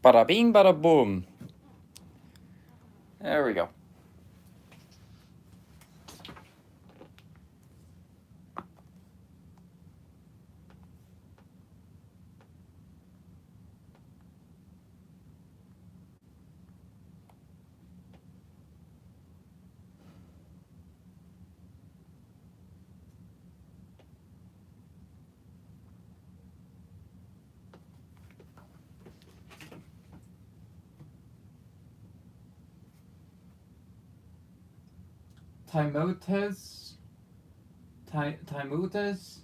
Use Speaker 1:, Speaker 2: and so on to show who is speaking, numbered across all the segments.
Speaker 1: Bada bing, bada boom. There we go. Timotez? Timotez?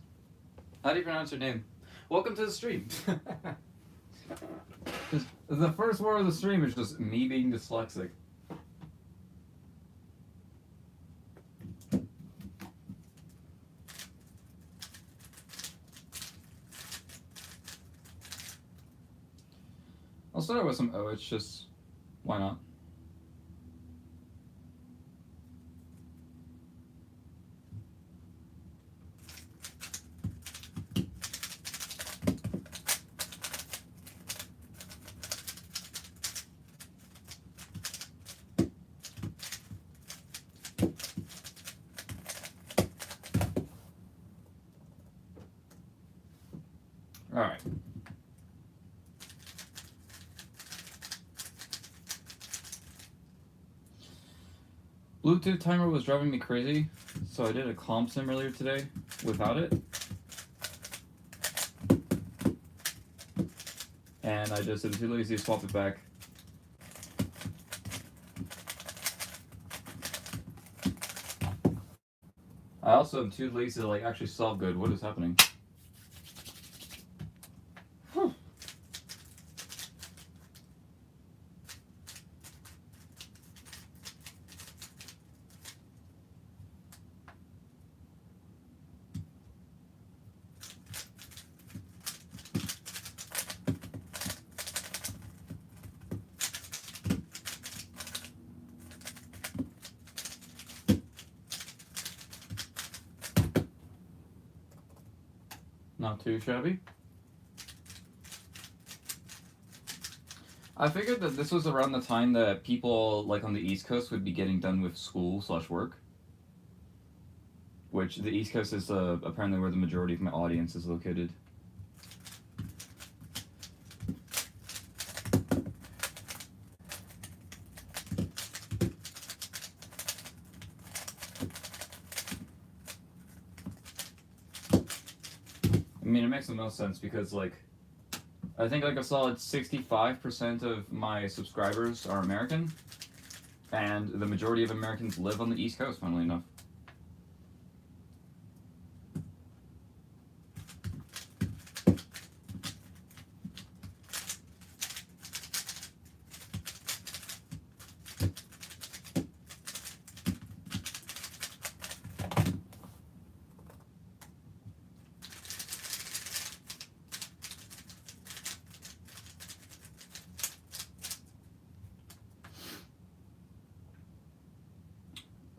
Speaker 1: How do you pronounce your name? Welcome to the stream. Just the first word of the stream is just me being dyslexic. I'll start with some OH, just why not? Alright. Bluetooth timer was driving me crazy, so I did a comp sim earlier today without it. And I just am too lazy to swap it back. I also am too lazy to like actually solve good. What is happening? Not too shabby. I figured that this was around the time that people like on the East Coast would be getting done with school/work. Which the East Coast is apparently where the majority of my audience is located. I mean, it makes the most sense because, like, I think like a solid 65% of my subscribers are American, and the majority of Americans live on the East Coast, funnily enough.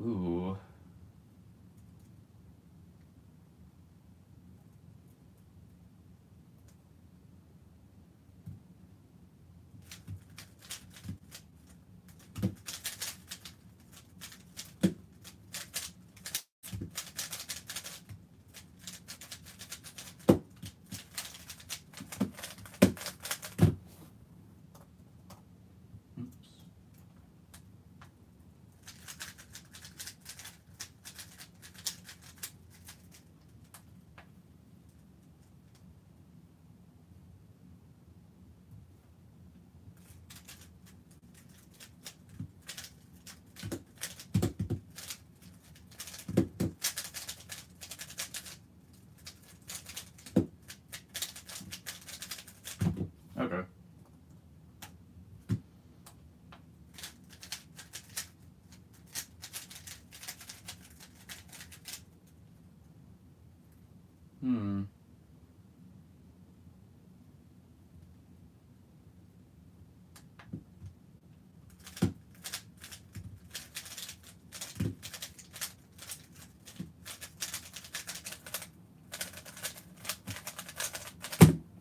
Speaker 1: Ooh. Okay. Hmm.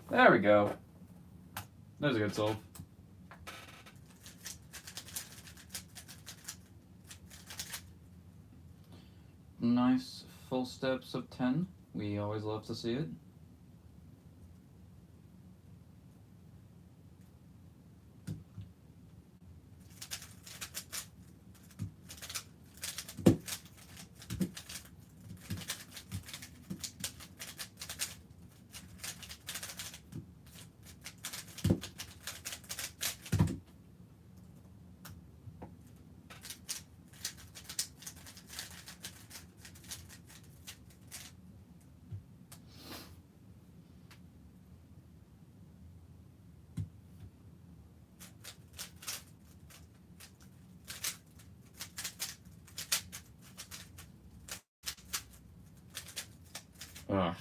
Speaker 1: There we go. There's a good solve. Nice full steps of 10. We always love to see it. Ugh.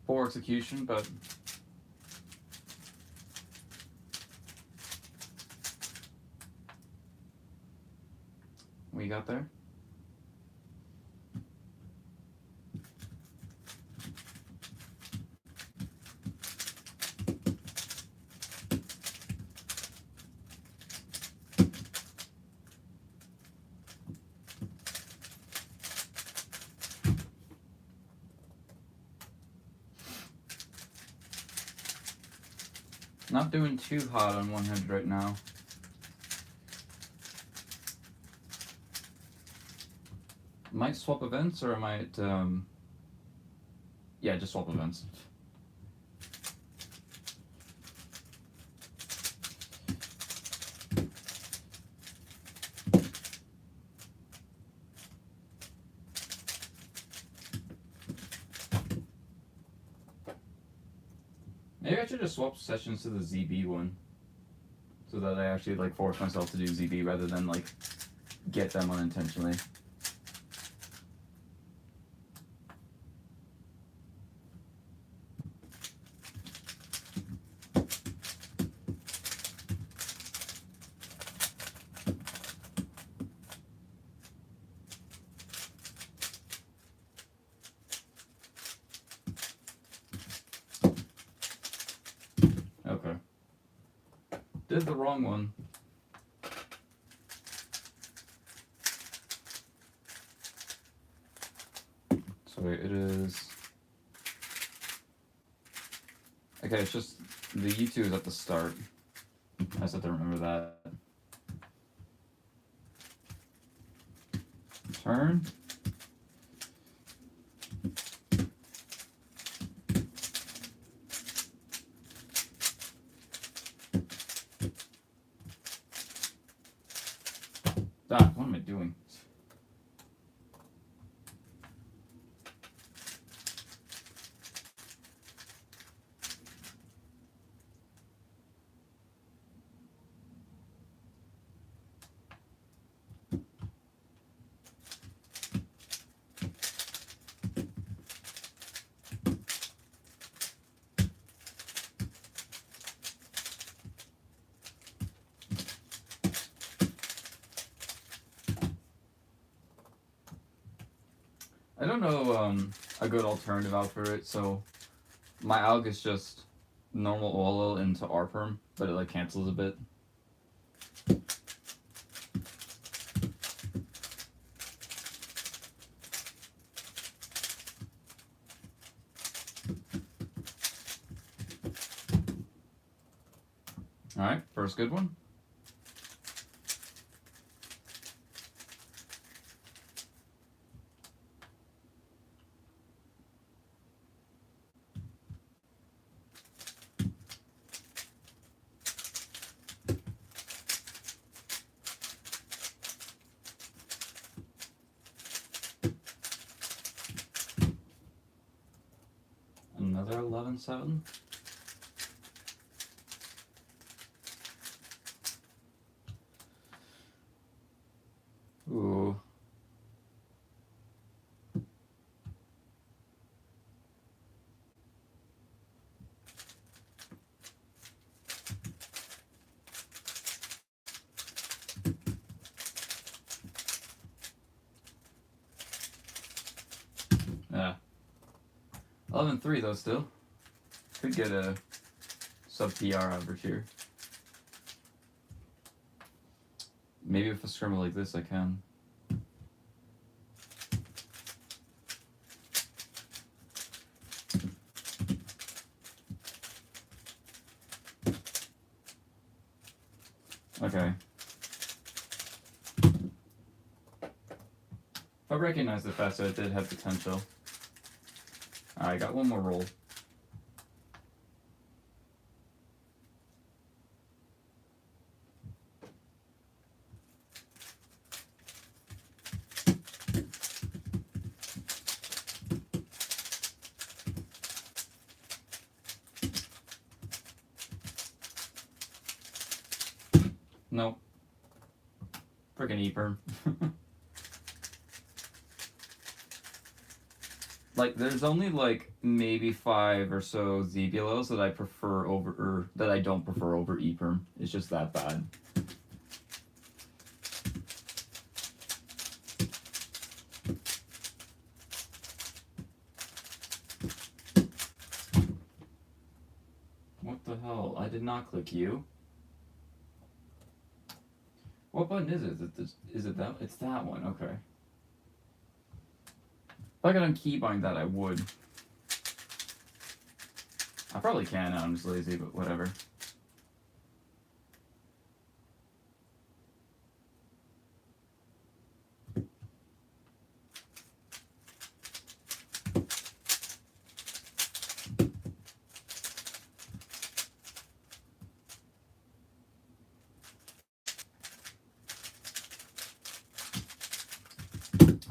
Speaker 1: Poor execution, but we got there. Not doing too hot on 100 right now. Might swap events, or I might, yeah, just swap events. Maybe I should just swap sessions to the ZB one, so that I actually like force myself to do ZB rather than like get them unintentionally. Okay. Did the wrong one. So wait, it is... Okay, it's just the U2 is at the start. I just have to remember that. Turn. What am I doing? I don't know a good alternative out for it, so my alg is just normal OLL into RPerm, but it like cancels a bit. Alright, first good one. Another 11-7. Ooh. Yeah. 11-3 though still. Could get a sub PR average here. Maybe if a scrimmer like this, I can. Okay. I recognize the fact that it did have potential. Alright, I got one more roll. Nope. Freaking Eperm. Like, there's only like maybe 5 or so Zebulos that I prefer over, or that I don't prefer over Eperm. It's just that bad. What the hell? I did not click you. What button is it? Is it that? It's that one. Okay. If I could unkeybind that, I would. I probably can. I'm just lazy, but whatever.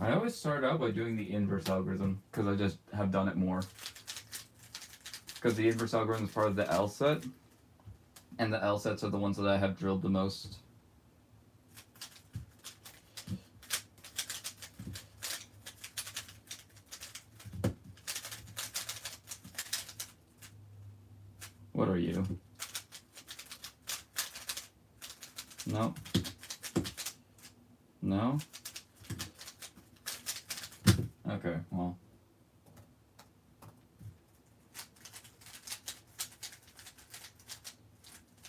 Speaker 1: I always start out by doing the inverse algorithm because I just have done it more. Because the inverse algorithm is part of the L set, and the L sets are the ones that I have drilled the most. What are you? No. No? Okay, well.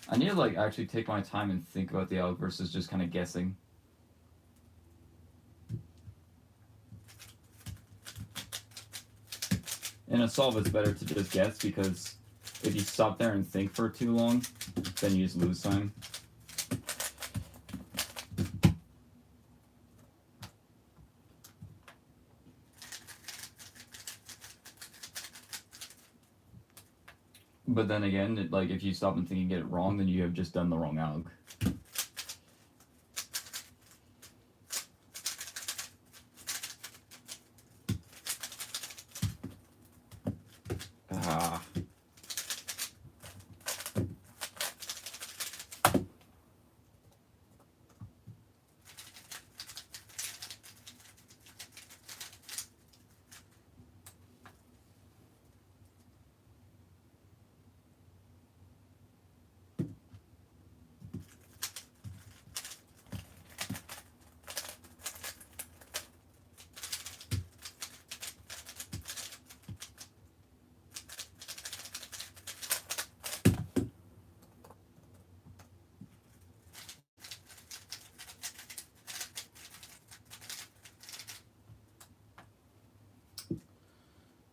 Speaker 1: I need to like actually take my time and think about the alg versus just kind of guessing. In a solve, it's better to just guess because if you stop there and think for too long, then you just lose time. But then again, like if you stop and think and get it wrong, then you have just done the wrong alg. Ah.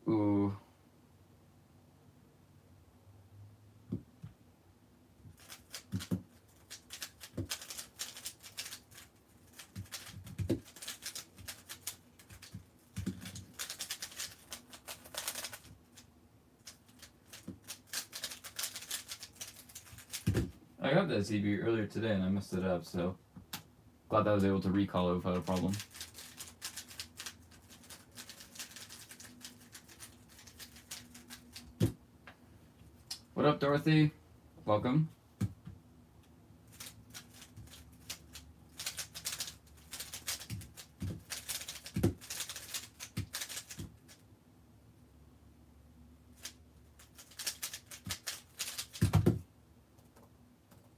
Speaker 1: Ooh. I got that ZB earlier today and I messed it up, so glad that I was able to recall it without a problem. What up, Dorothy? Welcome.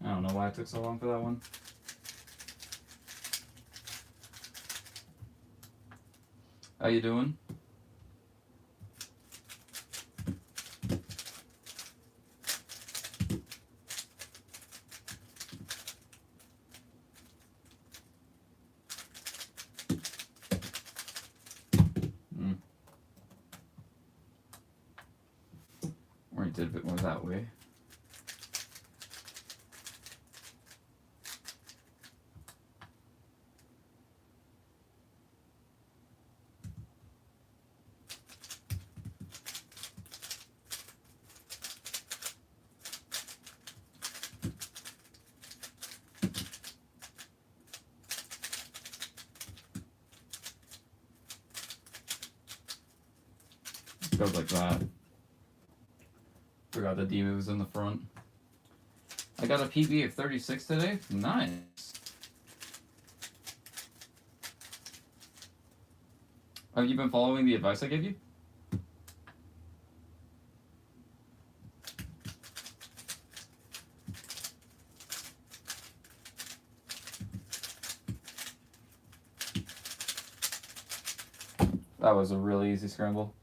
Speaker 1: I don't know why it took so long for that one. How you doing? oriented a bit more that way. Goes like that. Forgot the D was in the front. I got a PB of 36 today. Nice. Have you been following the advice I gave you? That was a really easy scramble.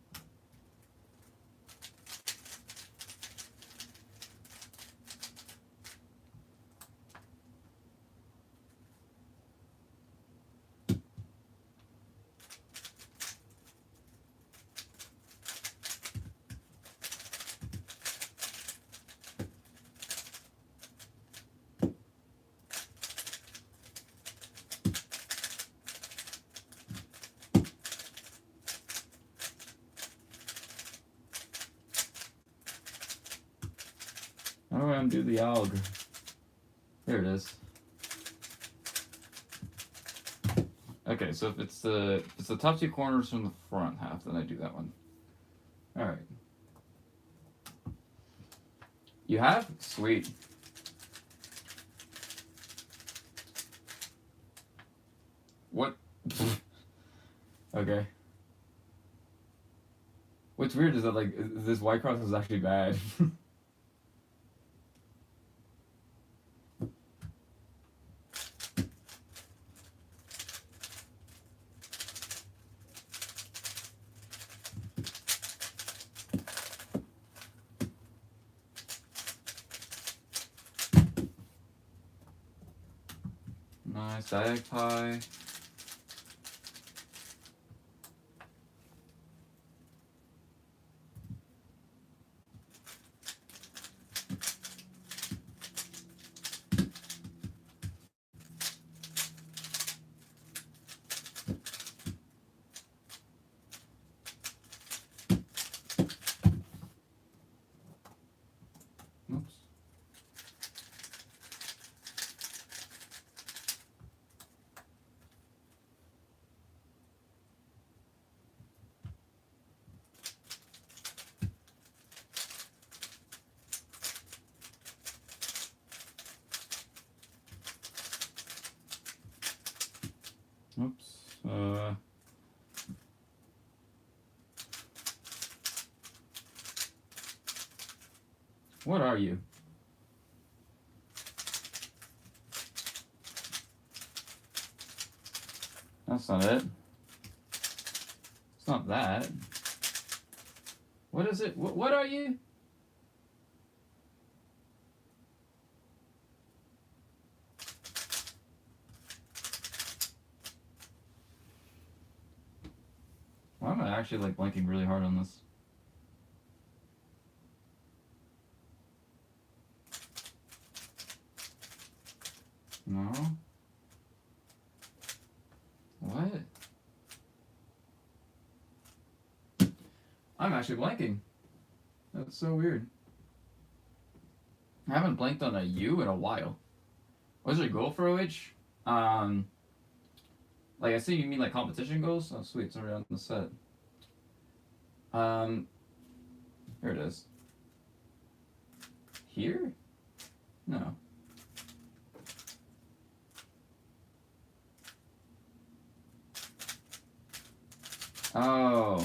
Speaker 1: How do I undo the alg? There it is. Okay, so if it's the top two corners from the front half, then I do that one. All right. You have? Sweet. What? Okay. What's weird is that like this white cross is actually bad. Nice diag pie. Oops. Oops. What are you? That's not it. It's not that. What is it? What are you? Why am I actually like blanking really hard on this? No. What? I'm actually blanking. That's so weird. I haven't blanked on a U in a while. What's your goal for OH? Like I see you mean like competition goals? Oh sweet, it's already on the set. Here it is. Here? No. Oh.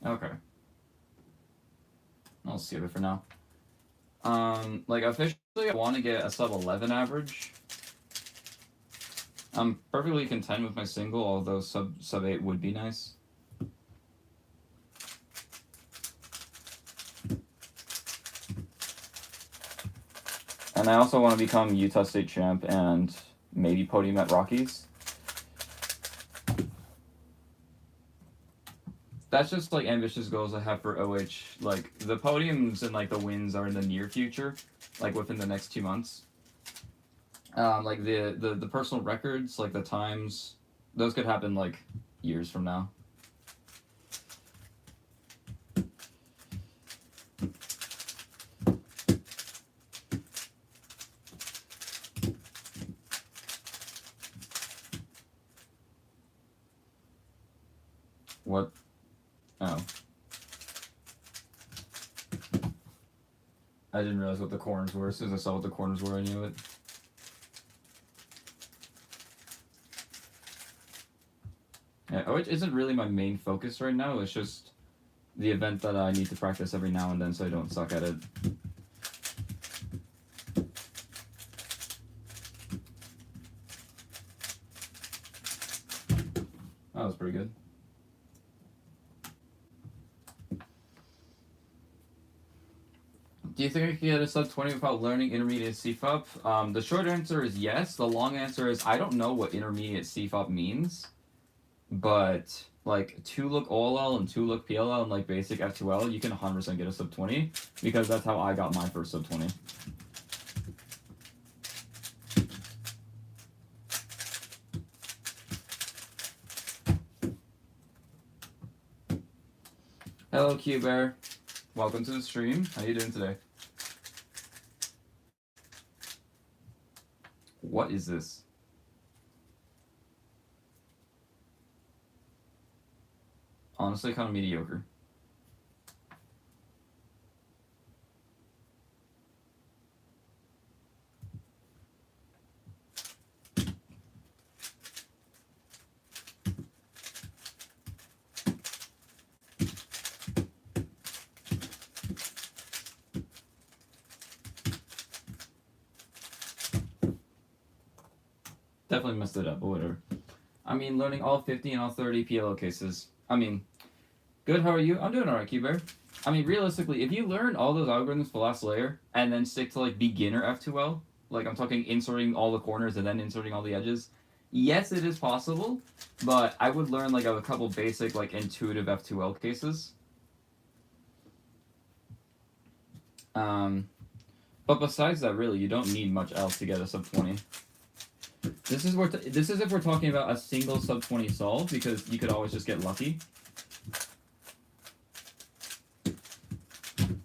Speaker 1: Okay. I'll skip it for now. Like officially I want to get a sub 11 average. I'm perfectly content with my single, although sub 8 would be nice. And I also want to become Utah State champ and maybe podium at Rockies. that's just like ambitious goals I have for OH. Like the podiums and like the wins are in the near future, like within the next 2 months. Like the personal records, like the times, those could happen like years from now. What? Oh. I didn't realize what the corners were. As soon as I saw what the corners were, I knew it. Yeah, OH isn't really my main focus right now. It's just the event that I need to practice every now and then so I don't suck at it. That was pretty good. Do you think I could get a sub 20 without learning intermediate CFOP? The short answer is yes. The long answer is I don't know what intermediate CFOP means, but like 2-look OLL and 2-look PLL and like basic F2L, you can 100% get a sub 20 because that's how I got my first sub 20. Hello, Q-Bear. Welcome to the stream. How you doing today? What is this? Honestly, kind of mediocre. Definitely messed it up, but whatever. I mean, learning all 50 and all 30 PLO cases. I mean, good, how are you? I'm doing alright, Q-Bear. I mean, realistically, if you learn all those algorithms for last layer, and then stick to, like, beginner F2L, like, I'm talking inserting all the corners and then inserting all the edges, yes, it is possible, but I would learn, like, a couple basic, like, intuitive F2L cases. But besides that, really, you don't need much else to get a sub 20. This is if we're talking about a single sub 20 solve, because you could always just get lucky. That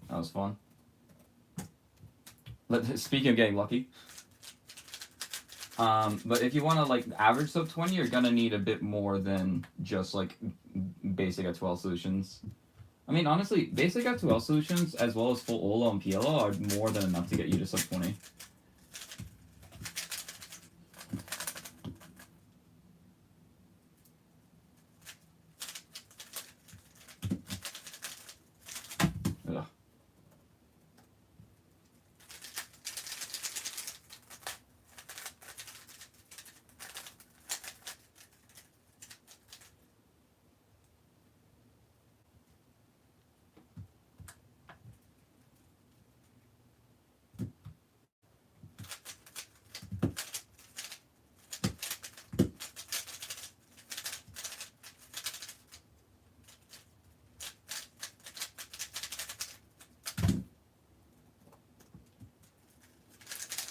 Speaker 1: was fun. Speaking of getting lucky. But if you want to like average sub 20, you're gonna need a bit more than just like basic F2L solutions. I mean, honestly, basic F2L solutions as well as full OLO and PLO are more than enough to get you to sub 20. Ugh.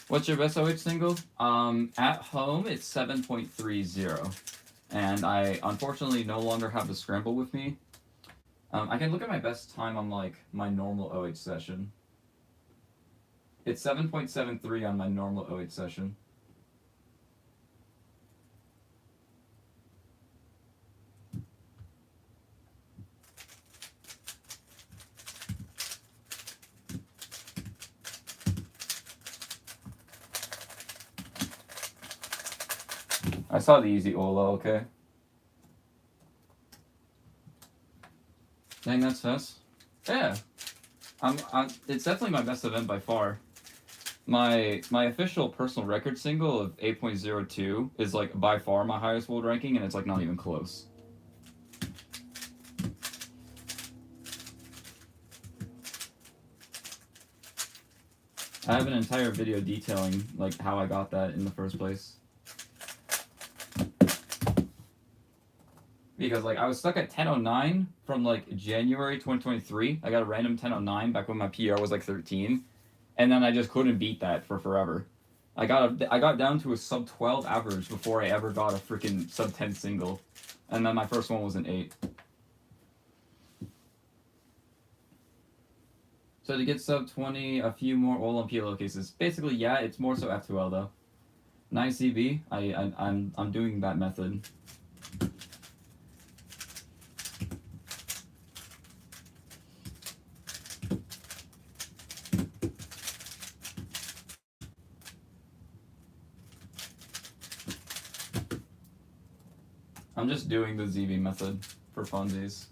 Speaker 1: What's your best OH single? At home, it's 7.30. And I unfortunately no longer have the scramble with me. I can look at my best time on like my normal OH session. It's 7.73 on my normal OH session. I saw the easy OLO, okay. Dang, that's fast. Yeah. It's definitely my best event by far. My official personal record single of 8.02 is like by far my highest world ranking, and it's like not even close. I have an entire video detailing like how I got that in the first place. because like I was stuck at 1009 from like January 2023. I got a random 1009 back when my PR was like 13, and then I just couldn't beat that for forever. I got down to a sub 12 average before I ever got a freaking sub 10 single, and then my first one was an 8. So to get sub 20, a few more Olymp PLO cases. Basically, yeah, it's more so F2L though. Nice CB. I'm doing that method. I'm just doing the ZB method for funsies.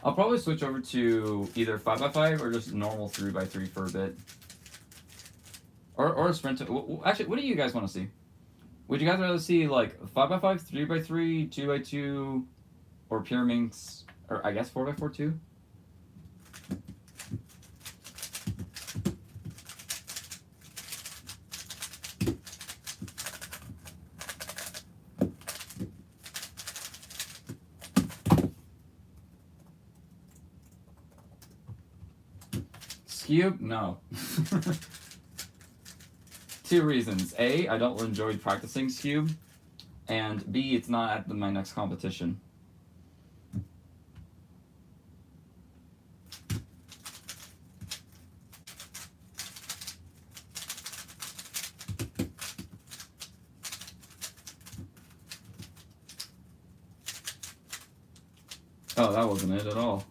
Speaker 1: I'll probably switch over to either 5x5 or just normal 3x3 for a bit. Or a sprint. Actually, what do you guys want to see? Would you guys rather see like 5x5, 3x3, 2x2, or pure minx, or I guess 4x4 too? Cube? No. 2 reasons. A, I don't enjoy practicing Cube, and B, it's not at my next competition. Oh, that wasn't it at all.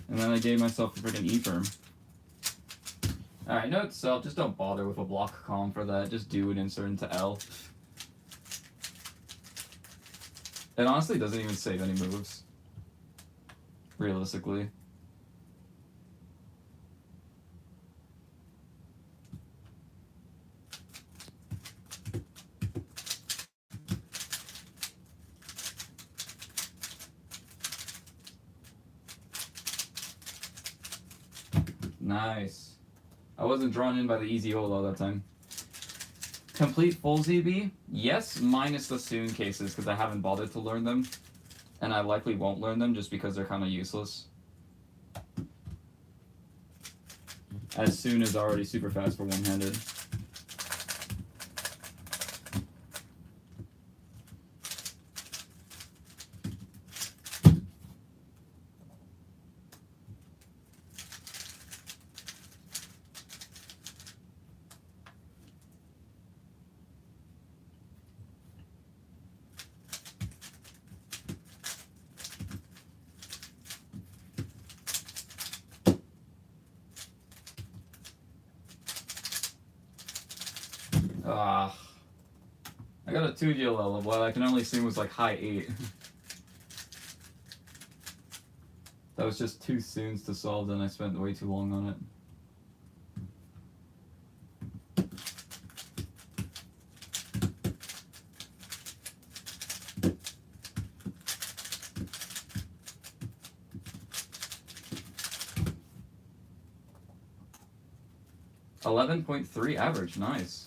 Speaker 1: And then I gave myself a freaking E-firm. Alright, note to self, just don't bother with a block column for that. Just do an insert into L. It honestly doesn't even save any moves. Realistically. Nice. I wasn't drawn in by the easy Olo that time. Complete full ZB? Yes, minus the soon cases, because I haven't bothered to learn them. And I likely won't learn them just because they're kind of useless. As soon as already super fast for one-handed. I got a 2 GLL, what I can only assume was like high 8. That was just too soon to solve, and I spent way too long on it. .3 average, nice.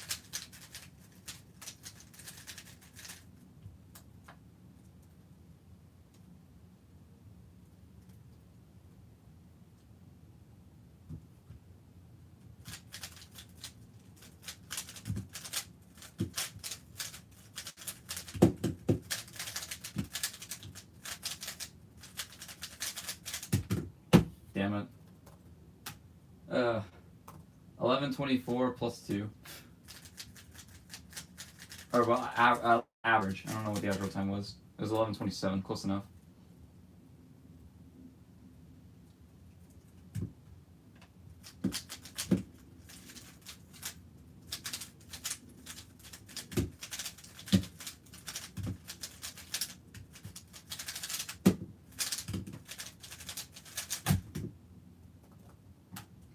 Speaker 1: Damn it. 1124 plus 2. Or, well, average. I don't know what the actual time was. It was 1127, close enough.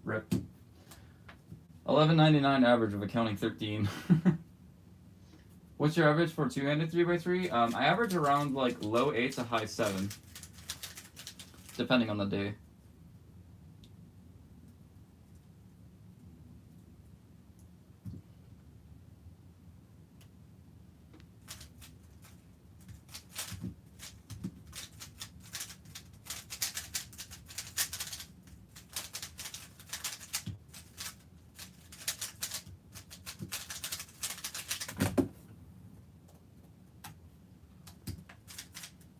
Speaker 1: Rip. 11.99 average of accounting 13. What's your average for two-handed 3x3? I average around like low 8 to high 7, depending on the day.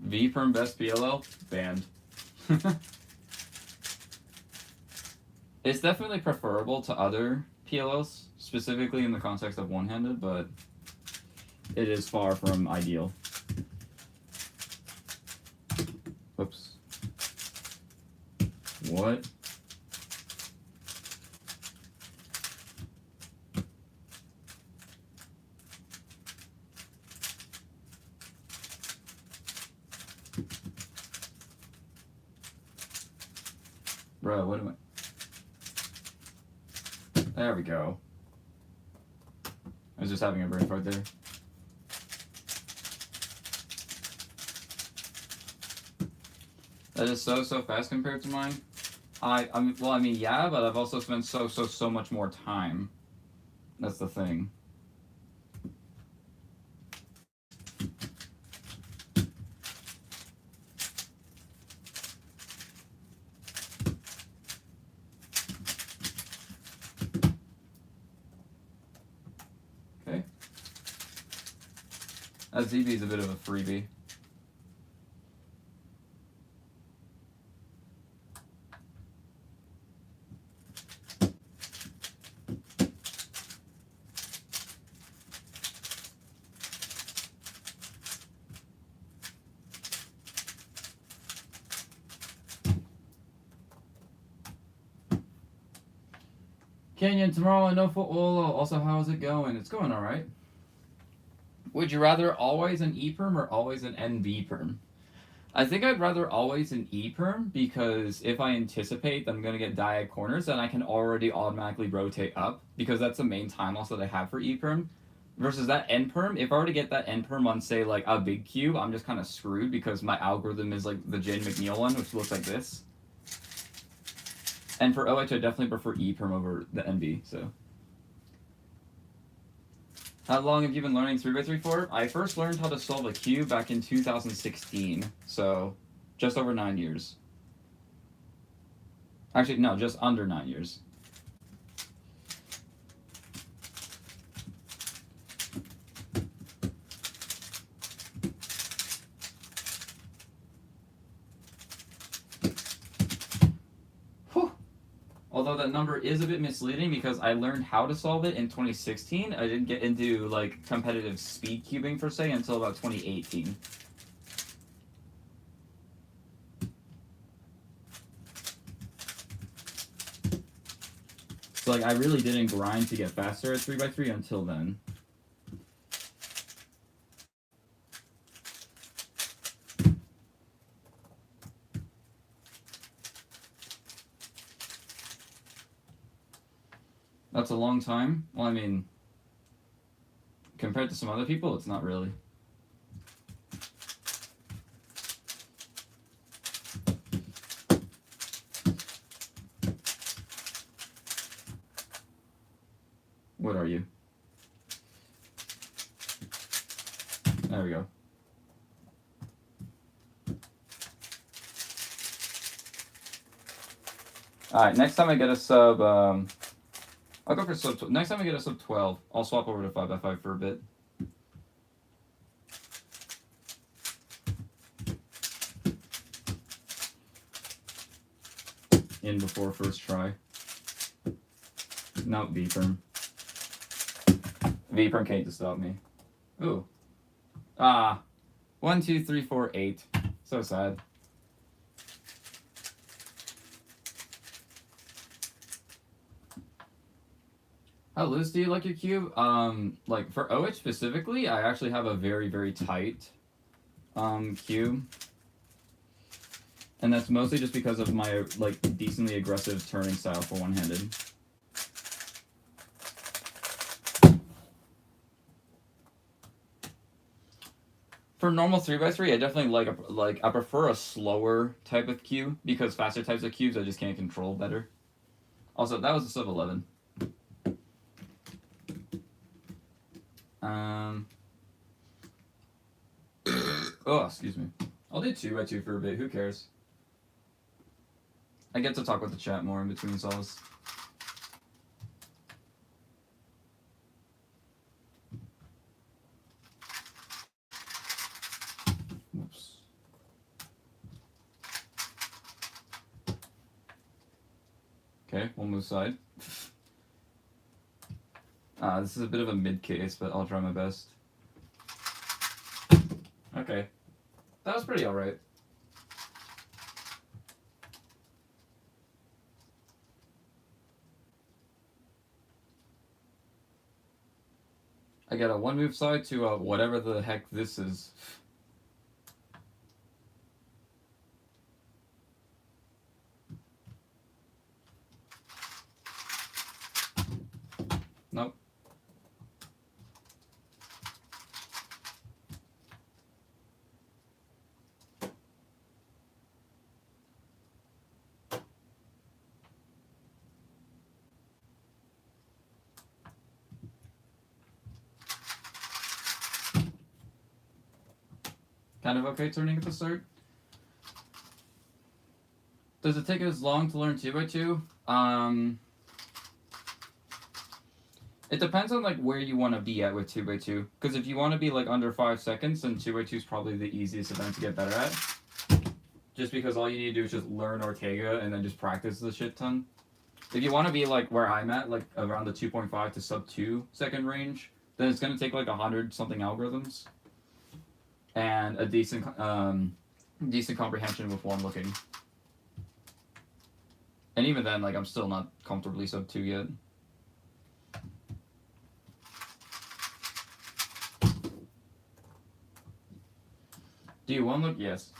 Speaker 1: V-Perm best PLL? Banned. It's definitely preferable to other PLLs, specifically in the context of one-handed, but it is far from ideal. Whoops. What? Bro, what am I? There we go. I was just having a brain fart there. That is so fast compared to mine. Well, I mean, yeah, but I've also spent so much more time. That's the thing. Okay. That ZB is a bit of a freebie. Canyon, tomorrow I know for Olo. Also, how's it going? It's going alright. Would you rather always an E-perm or always an NB perm? I think I'd rather always an E-perm because if I anticipate that I'm going to get diag corners, then I can already automatically rotate up because that's the main time loss that I have for E-perm. Versus that N-perm, if I were to get that N-perm on, say, like a big cube, I'm just kind of screwed because my algorithm is like the Jane McNeil one, which looks like this. And for OH, I definitely prefer E-perm over the NB, so. How long have you been learning 3x3 for? I first learned how to solve a cube back in 2016, so just over 9 years. Actually, no, just under 9 years. Although that number is a bit misleading because I learned how to solve it in 2016. I didn't get into like competitive speed cubing per se until about 2018. So like I really didn't grind to get faster at 3x3 until then. That's a long time. Well, I mean, compared to some other people, it's not really. What are you? There we go. Alright, next time I get a sub, I'll go for sub. Next time I get a sub 12, I'll swap over to 5x5 for a bit. In before first try. No, V-perm. V-perm can't to stop me. Ooh. 1, 2, 3, 4, 8. So sad. How loose do you like your cube? Like for OH specifically, I actually have a very tight cube. And that's mostly just because of my, like, decently aggressive turning style for one-handed. For normal 3x3, I definitely I prefer a slower type of cue, because faster types of cubes I just can't control better. Also, that was a sub 11. Oh, excuse me. I'll do 2x2 for a bit, who cares? I get to talk with the chat more in between solos. Oops. Okay, we'll move side. This is a bit of a mid case, but I'll try my best. Okay. That was pretty alright. I got a one move side to whatever the heck this is. Nope. Kind of okay turning at the start. Does it take as long to learn 2x2? It depends on like where you want to be at with 2x2. Because if you want to be like under 5 seconds, then 2x2 is probably the easiest event to get better at. Just because all you need to do is just learn Ortega and then just practice the shit ton. If you want to be like where I'm at, like around the 2.5 to sub 2 second range, then it's going to take like 100 something algorithms. And a decent comprehension with one looking. And even then, like, I'm still not comfortably sub 2 yet. Do you one look? Yes.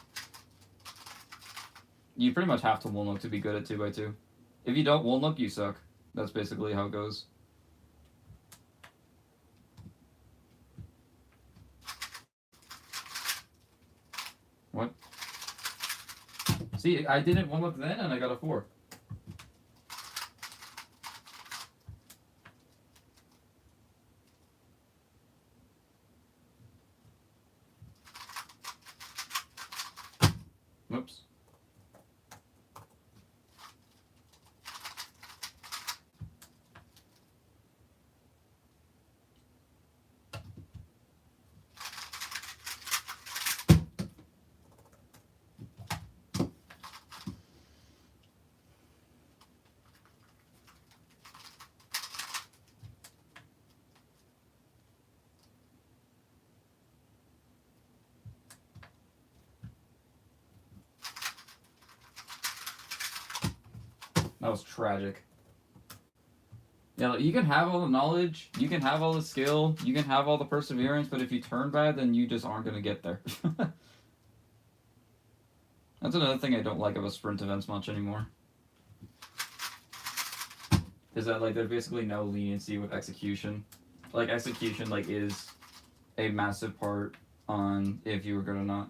Speaker 1: You pretty much have to one look to be good at 2x2. If you don't one look, you suck. That's basically how it goes. What? See, I didn't one look then and I got a 4. Whoops. That was tragic. Yeah, you can have all the knowledge, you can have all the skill, you can have all the perseverance, but if you turn bad, then you just aren't going to get there. That's another thing I don't like about sprint events much anymore. Is that, like, there's basically no leniency with execution. Like, execution, like, is a massive part on if you were good or not.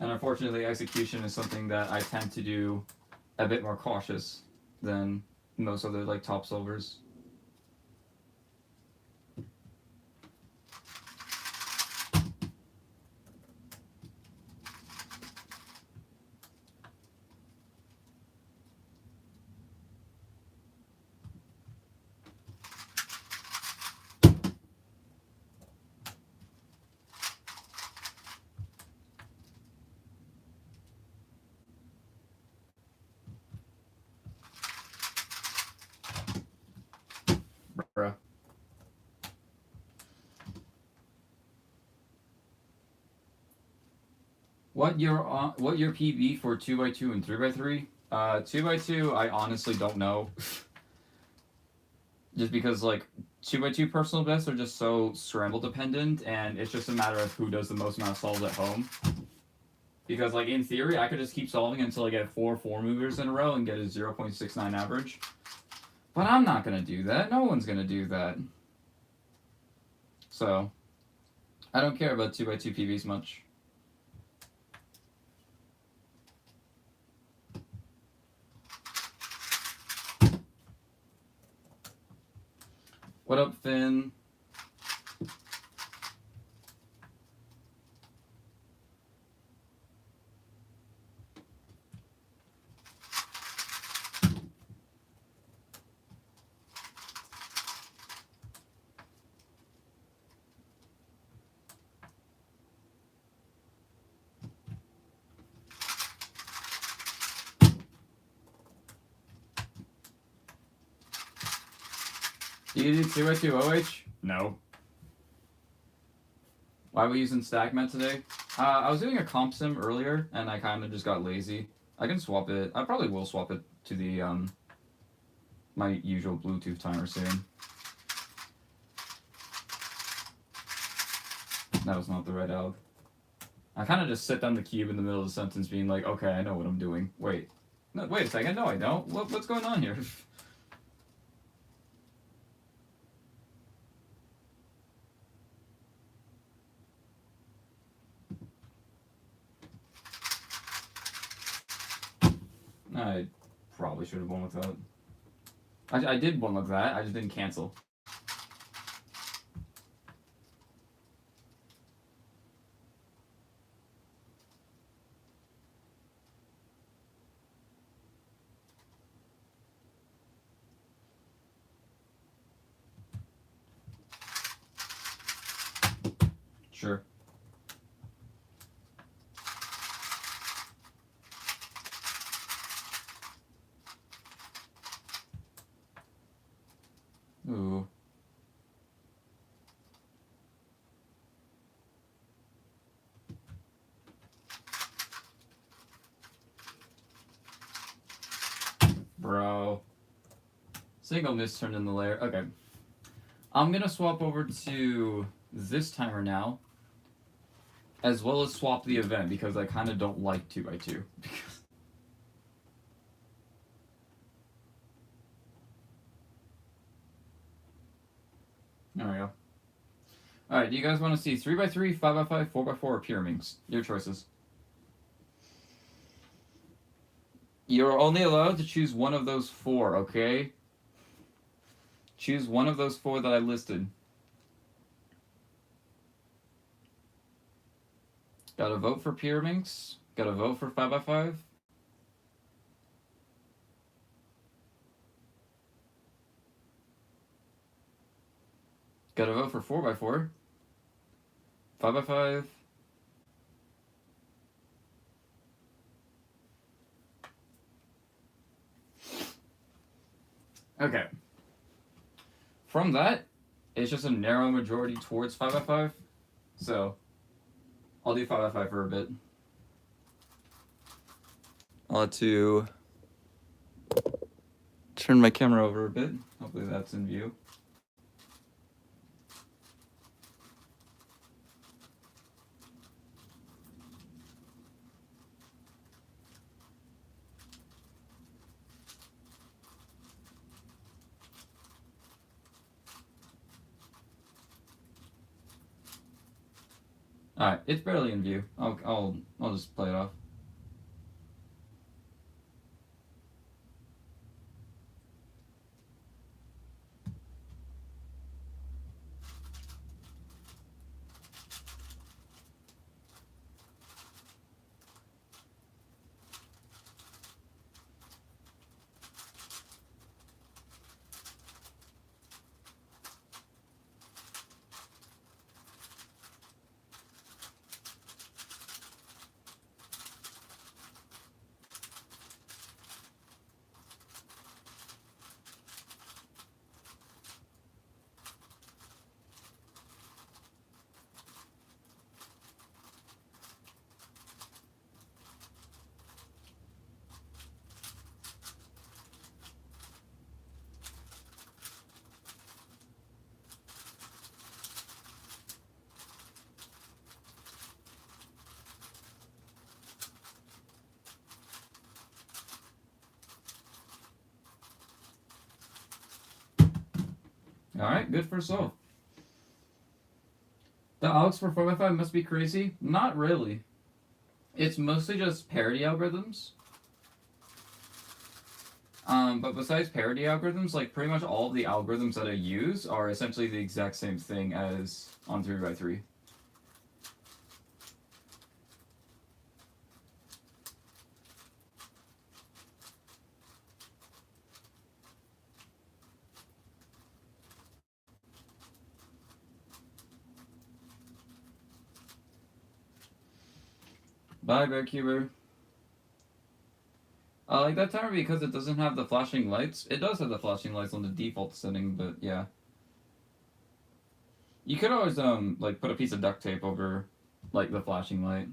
Speaker 1: And unfortunately, execution is something that I tend to do a bit more cautious than most other, like, top solvers. Bruh. What your PB for 2x2 and 3x3? 2x2, I honestly don't know. just because like 2x2 personal bests are just so scramble dependent, and it's just a matter of who does the most amount of solves at home. Because like in theory, I could just keep solving until I get 4 movers in a row and get a 0.69 average. But I'm not gonna do that. No one's gonna do that. So I don't care about 2x2 PBs much. What up, Finn? Do you do 2x2 OH? No. Why are we using StackMet today? I was doing a comp sim earlier, and I kind of just got lazy. I can swap it. I probably will swap it to the my usual Bluetooth timer soon. That was not the right alg. I kind of just set down the cube in the middle of the sentence, being like, "Okay, I know what I'm doing." Wait, no, wait a second. No, I don't. What's going on here? I probably should have won with that. I did one like that. I just didn't cancel. Sure. Ooh. Bro. Single miss turned in the layer. Okay. I'm gonna swap over to this timer now, as well as swap the event, because I kind of don't like 2x2. There we go. Alright, do you guys want to see 3x3, 5x5, 4x4, or Pyraminx? Your choices. You're only allowed to choose one of those 4, okay? Choose one of those 4 that I listed. Gotta vote for Pyraminx. Gotta vote for 5x5. Gotta vote for 4x4. 5x5. Okay. From that, it's just a narrow majority towards 5x5. So, I'll do 5x5 for a bit. I'll have to turn my camera over a bit. Hopefully that's in view. Alright, it's barely in view. I'll just play it off. Alright, good for Soul. The AUX for 4x5 must be crazy? Not really. It's mostly just parity algorithms. But besides parity algorithms, like pretty much all of the algorithms that I use are essentially the exact same thing as on 3x3. Bye, Bearcuber. I like that timer because it doesn't have the flashing lights. It does have the flashing lights on the default setting, but yeah. You could always like put a piece of duct tape over like the flashing light.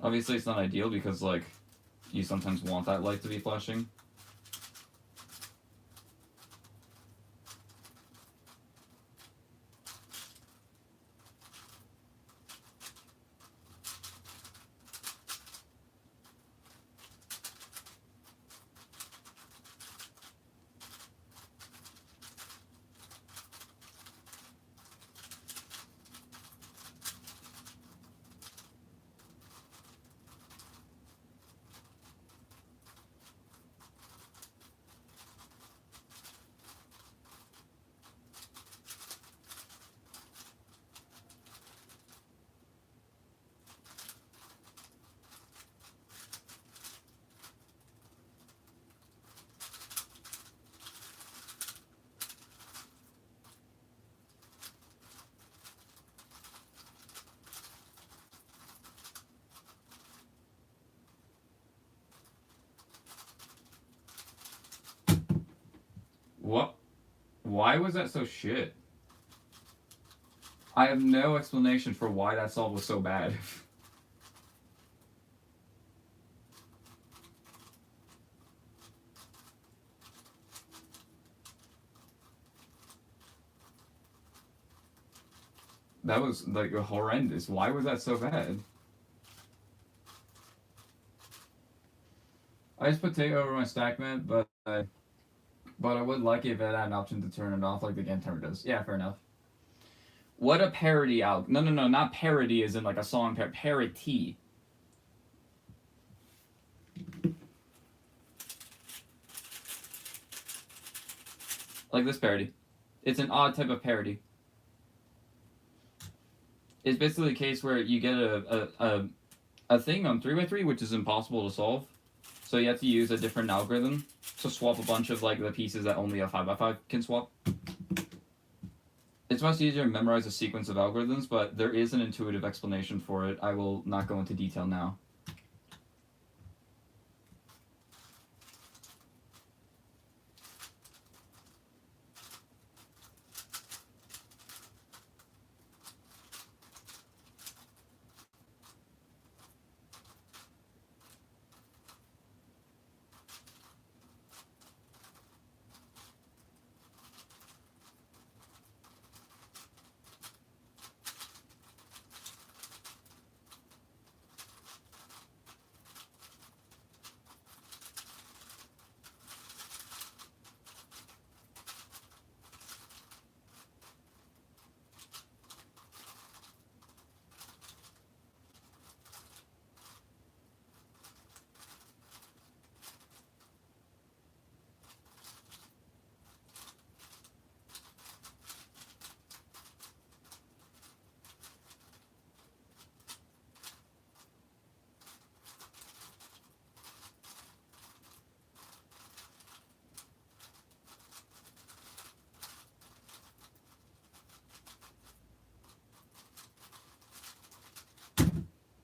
Speaker 1: Obviously it's not ideal because like you sometimes want that light to be flashing. What? Why was that so shit? I have no explanation for why that solve was so bad. That was like horrendous. Why was that so bad? I just put Take over my stack map, but I would like if it had an option to turn it off like the game timer does. Yeah, fair enough. What a parody out. No, not parody as in like a song parody. Like this parody. It's an odd type of parody. It's basically a case where you get a thing on 3x3 which is impossible to solve. So you have to use a different algorithm to swap a bunch of like the pieces that only a 5x5 can swap. It's much easier to memorize a sequence of algorithms, but there is an intuitive explanation for it. I will not go into detail now.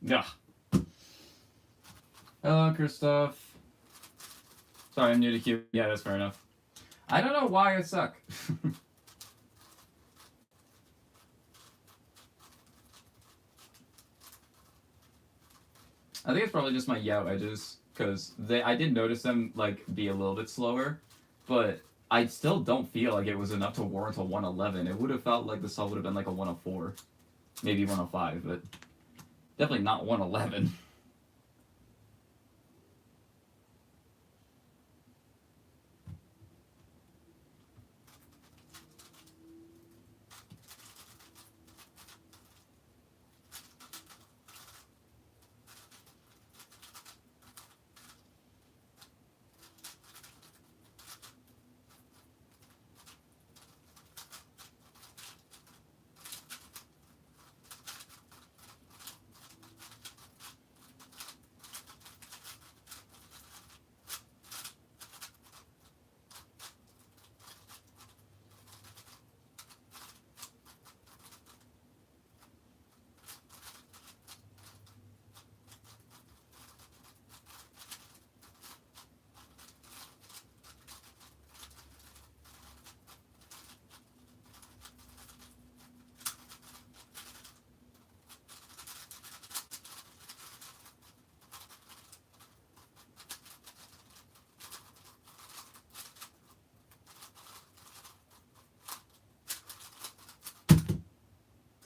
Speaker 1: Yeah. Hello, Christoph. Sorry, I'm new to Q. Yeah, that's fair enough. I don't know why I suck. I think it's probably just my Yao edges, because I did notice them like be a little bit slower, but I still don't feel like it was enough to warrant a 111. It would have felt like the solve would have been like a 104, maybe 105, but definitely not 111.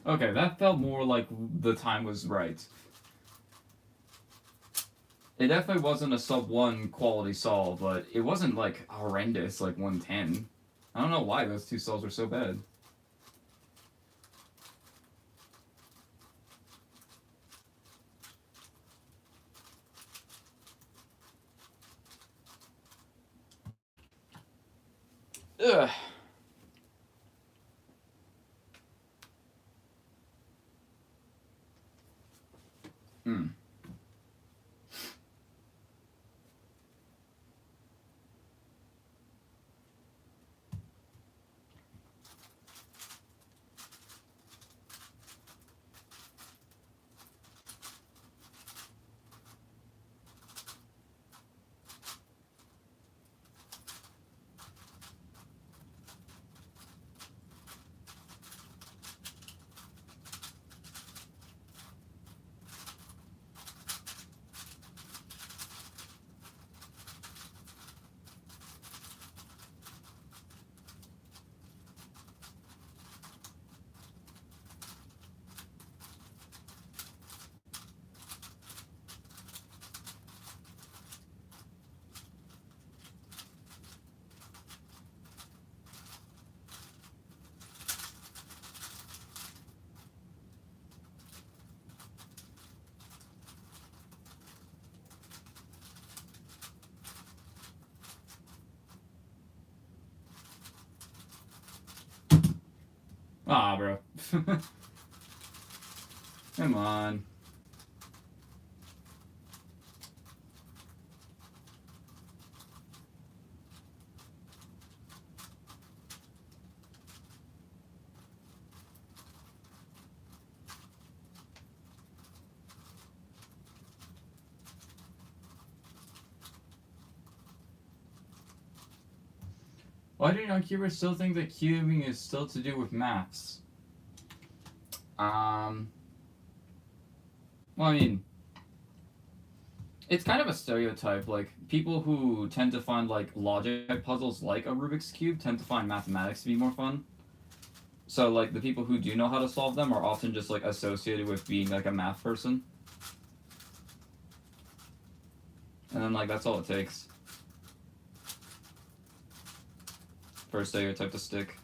Speaker 1: Okay, that felt more like the time was right. It definitely wasn't a sub 1 quality sol, but it wasn't like horrendous like 110. I don't know why those two sols were so bad. Ugh. Hmm. Ah, bro. Come on. Why do Yonkira still think that cubing is still to do with maths? Um, well, I mean, it's kind of a stereotype. Like, people who tend to find, like, logic puzzles like a Rubik's Cube tend to find mathematics to be more fun. So, like, the people who do know how to solve them are often just, like, associated with being, like, a math person. And then, like, that's all it takes for a stereotype to stick.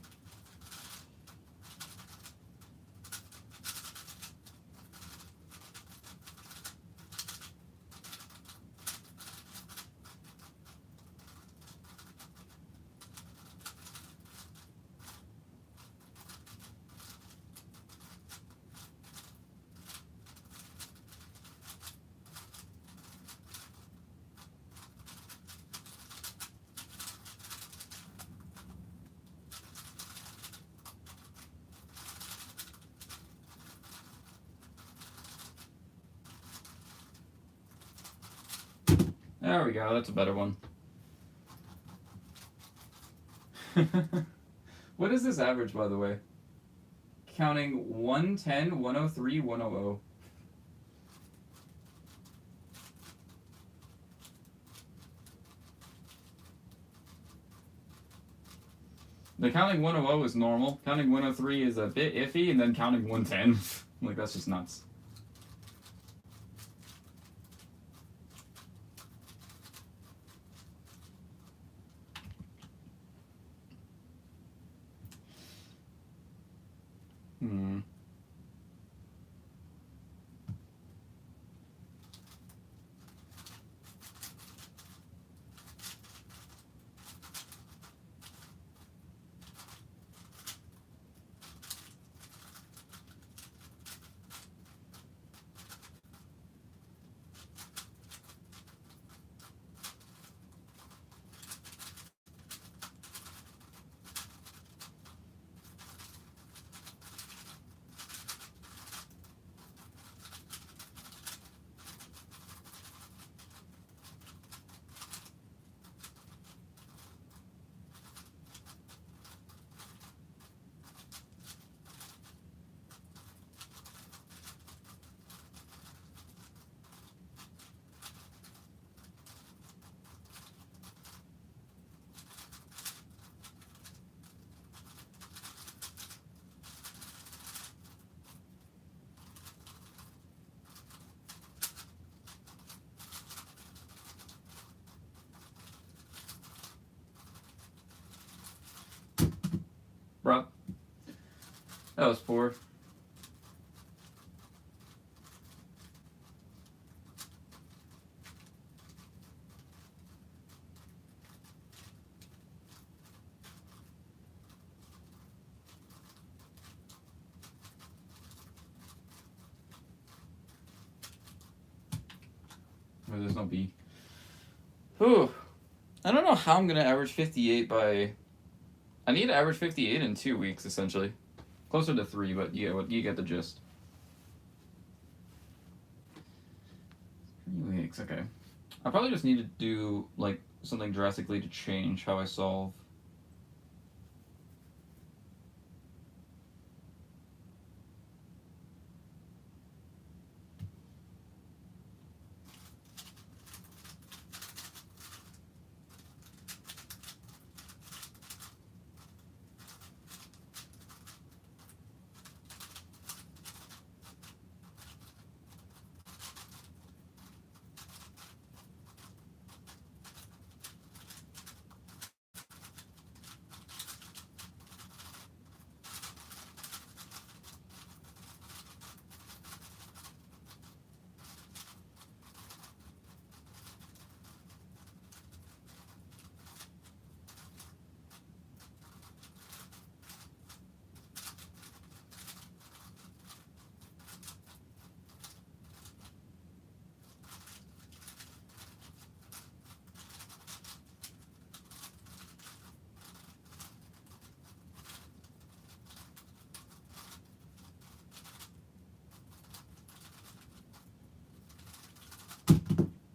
Speaker 1: There we go, that's a better one. What is this average, by the way? Counting 110, 103, 100. The counting 100 is normal. Counting 103 is a bit iffy, and then counting 110, like, that's just nuts. Hmm. That was poor. Oh, there's no B. Whew. I don't know how I'm gonna average 58 by. I need to average 58 in 2 weeks, essentially. Closer to 3, but you get the gist. 3 weeks, okay. I probably just need to do like something drastically to change how I solve.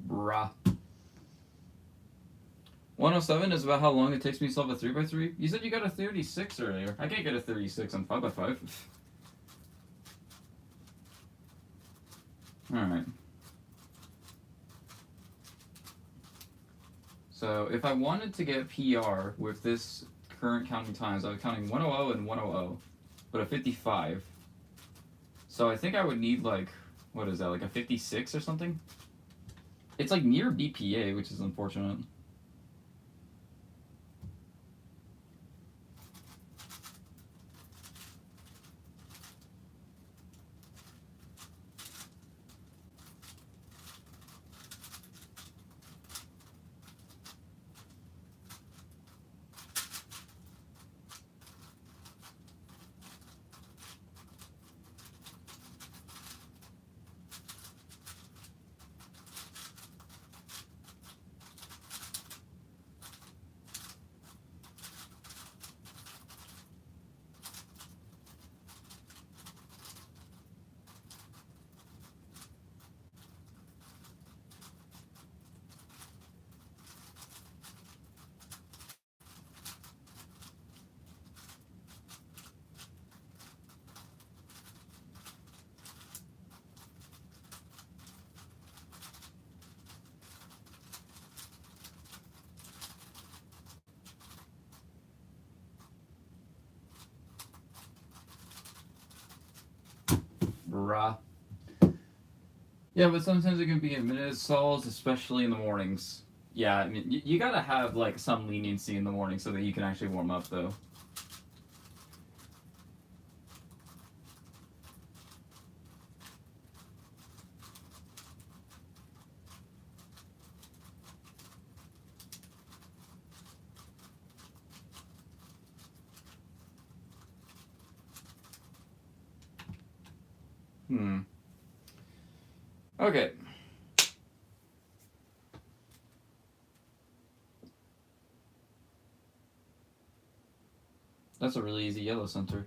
Speaker 1: Bruh. 107 is about how long it takes me to solve a 3x3. You said you got a 36 earlier. I can't get a 36 on 5x5. Alright. So if I wanted to get PR with this current counting times, I was counting 100 and 100, but a 55. So I think I would need like, what is that, like a 56 or something? It's like near BPA, which is unfortunate. Bruh. Yeah, but sometimes it can be minute solves, especially in the mornings. Yeah, I mean, you gotta have like some leniency in the morning so that you can actually warm up, though. Okay. That's a really easy yellow center.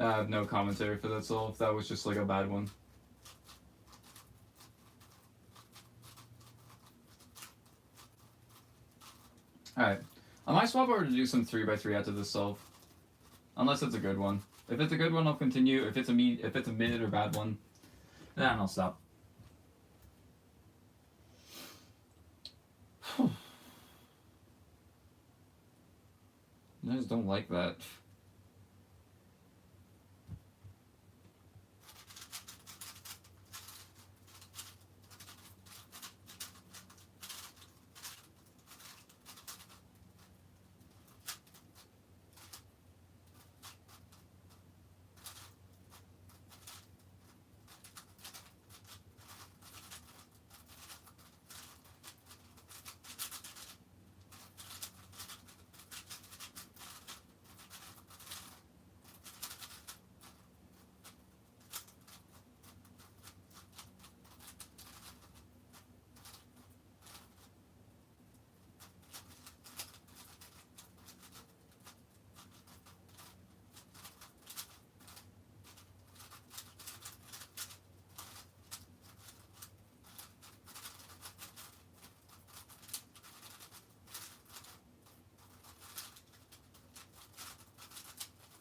Speaker 1: I have no commentary for that solve. That was just like a bad one. Alright. I might swap over to do some 3x3 after this solve. Unless it's a good one. If it's a good one, I'll continue. If it's a mid or bad one, then I'll stop. I just don't like that.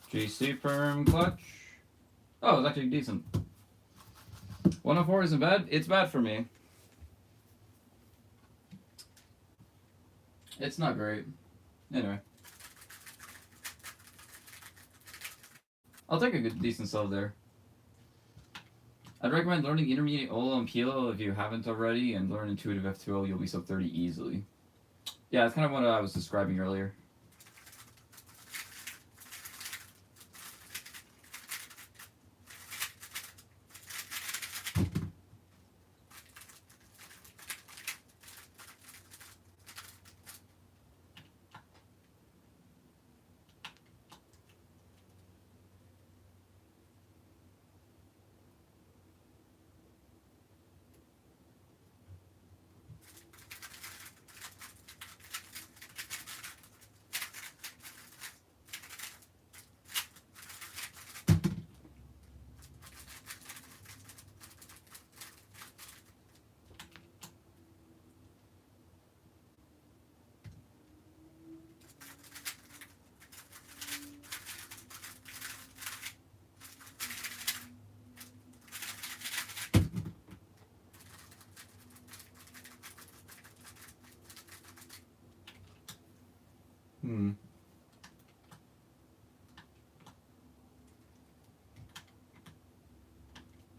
Speaker 1: GC perm clutch. Oh, it's actually decent. 104 isn't bad. It's bad for me. It's not great. Anyway. I'll take a good, decent solve there. I'd recommend learning intermediate OLO and PLO if you haven't already, and learn intuitive F2O, you'll be sub 30 easily. Yeah, that's kind of what I was describing earlier.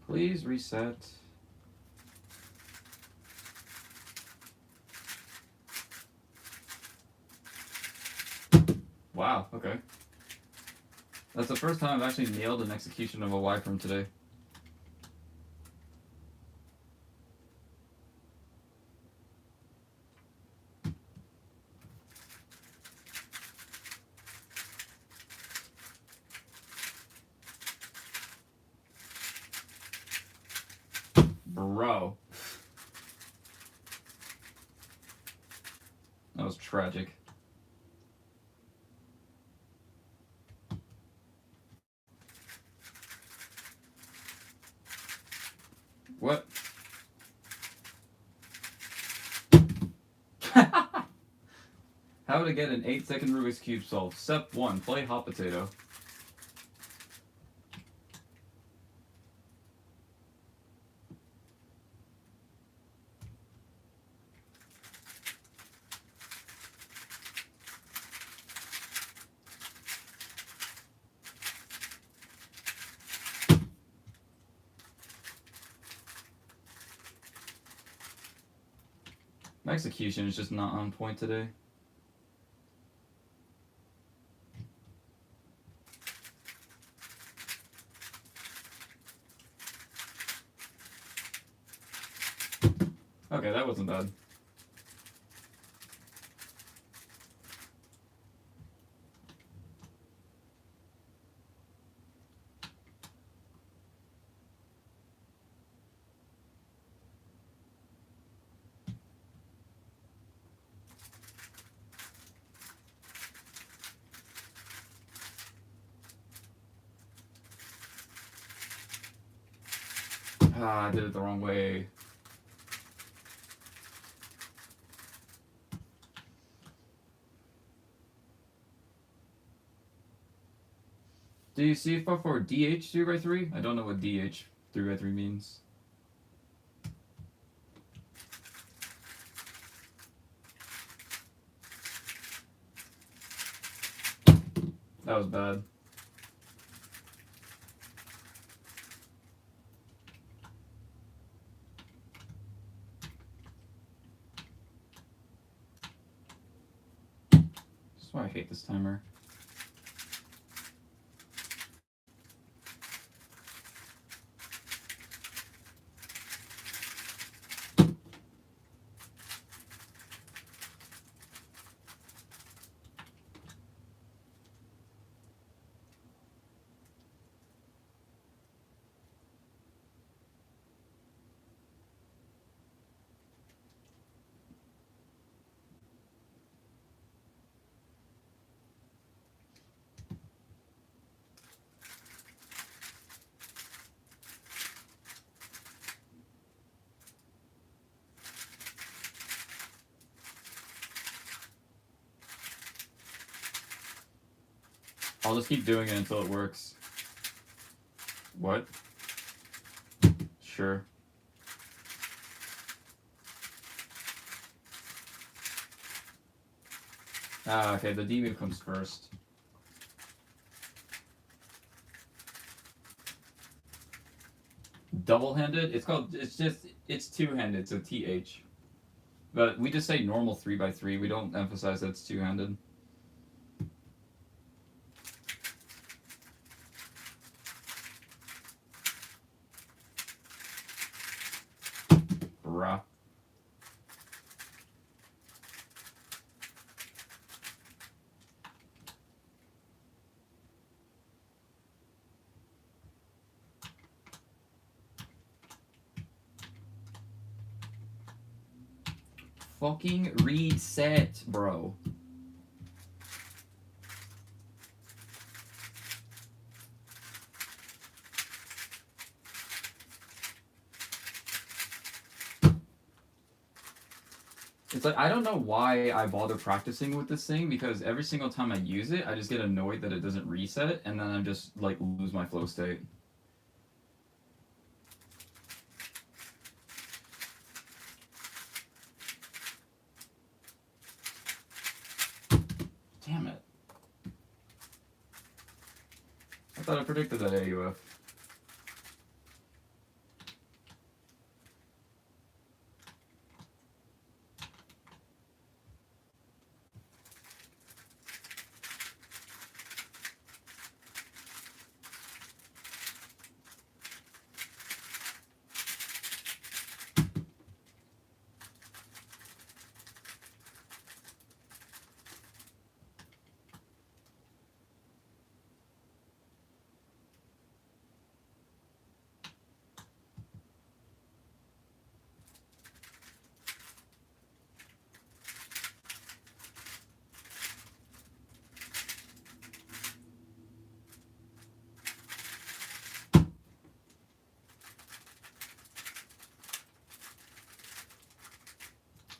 Speaker 1: Please reset. Wow, okay. That's the first time I've actually nailed an execution of a Y from today. Bro. That was tragic. What? How to get an 8-second Rubik's Cube solved. Step 1, play hot potato. My execution is just not on point today. Okay, that wasn't bad. Ah, I did it the wrong way. Do you see if for DH 3x3? I don't know what DH 3x3 means. That was bad. That's why I hate this timer. I'll just keep doing it until it works. What? Sure. Ah, okay, the D move comes first. Double-handed? It's two-handed, so TH. But we just say normal 3x3. We don't emphasize that it's two-handed. Bruh. Fucking reset, bro. It's like, I don't know why I bother practicing with this thing, because every single time I use it, I just get annoyed that it doesn't reset, and then I just, like, lose my flow state. Damn it. I thought I predicted that AUF.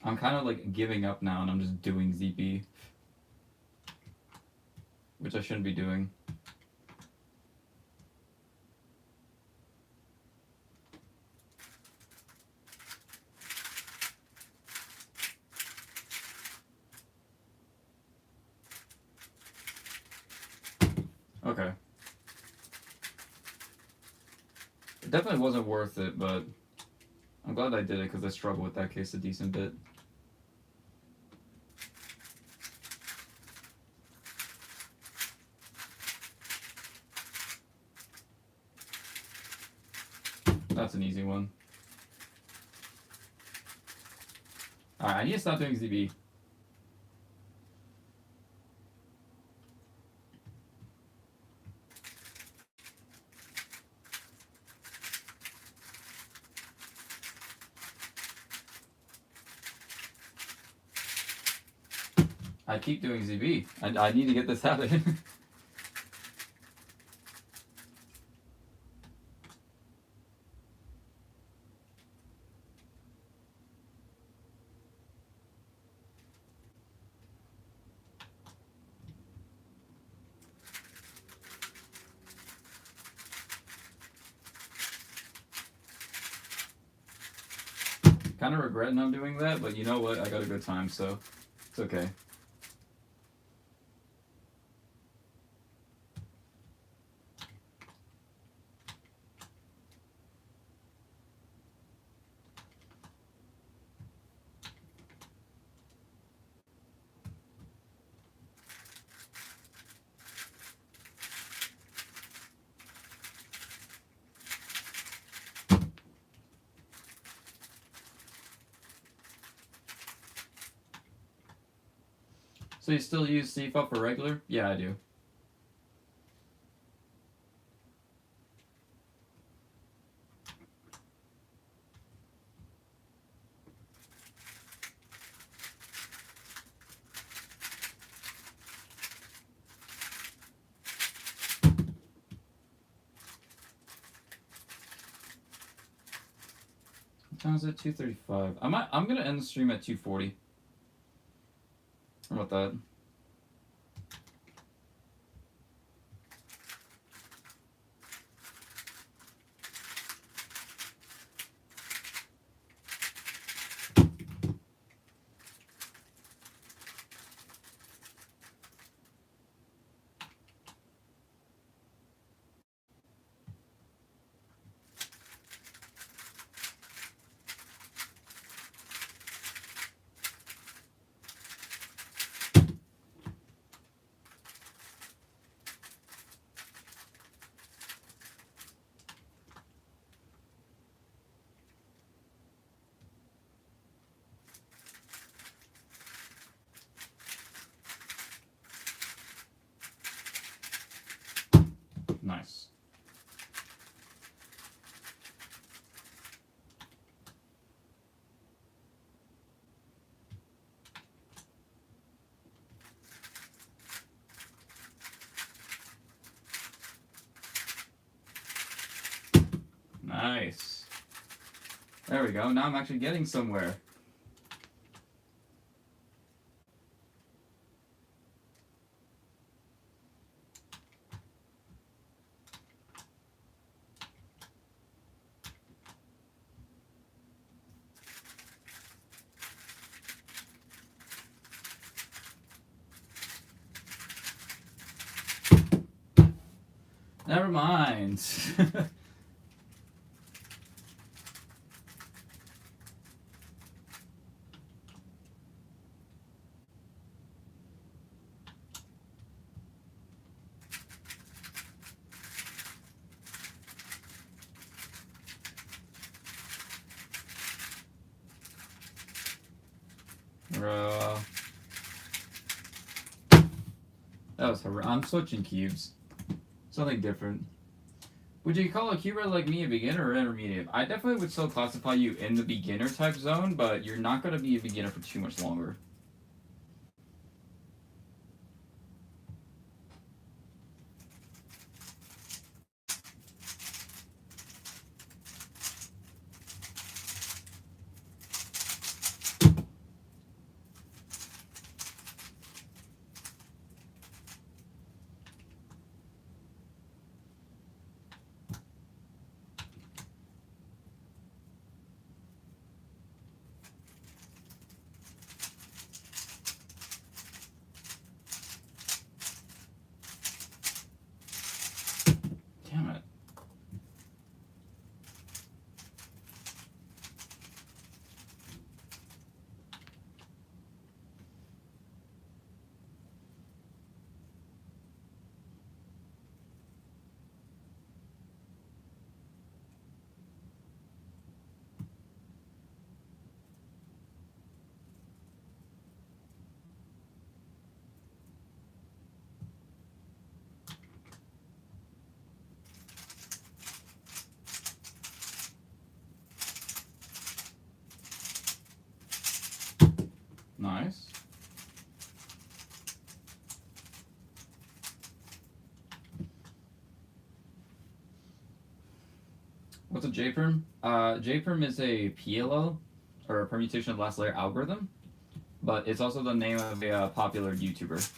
Speaker 1: I'm kind of like giving up now, and I'm just doing ZP, which I shouldn't be doing. Okay. It definitely wasn't worth it, but I'm glad I did it, because I struggle with that case a decent bit. That's an easy one. Alright, I need to stop doing ZB. I keep doing ZB. I need to get this habit. kind of regret not doing that, but you know what? I got a good time, so it's okay. So you still use CFOP for regular? Yeah, I do. What time is it? 2:35. I'm gonna end the stream at 2:40. How about that? Nice. Nice. There we go. Now I'm actually getting somewhere. Never mind. That was horrible. I'm switching cubes. Something different. Would you call a cuber like me a beginner or intermediate? I definitely would still classify you in the beginner type zone, but you're not going to be a beginner for too much longer. Damn it. Nice. What's a JPerm? JPerm is a PLL, or a permutation of last layer algorithm, but it's also the name of a popular YouTuber.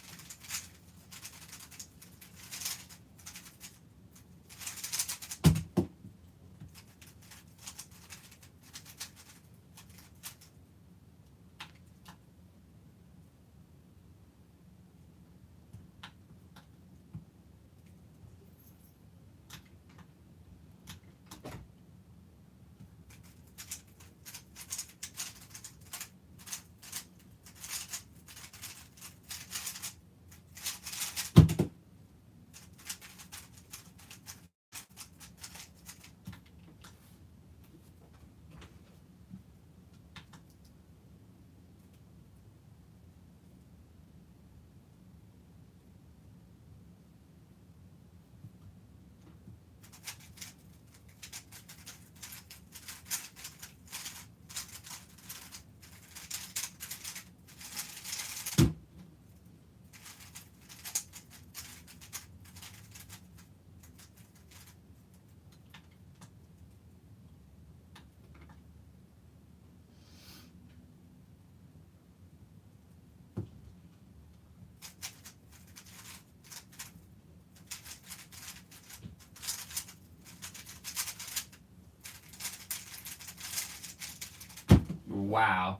Speaker 1: Wow.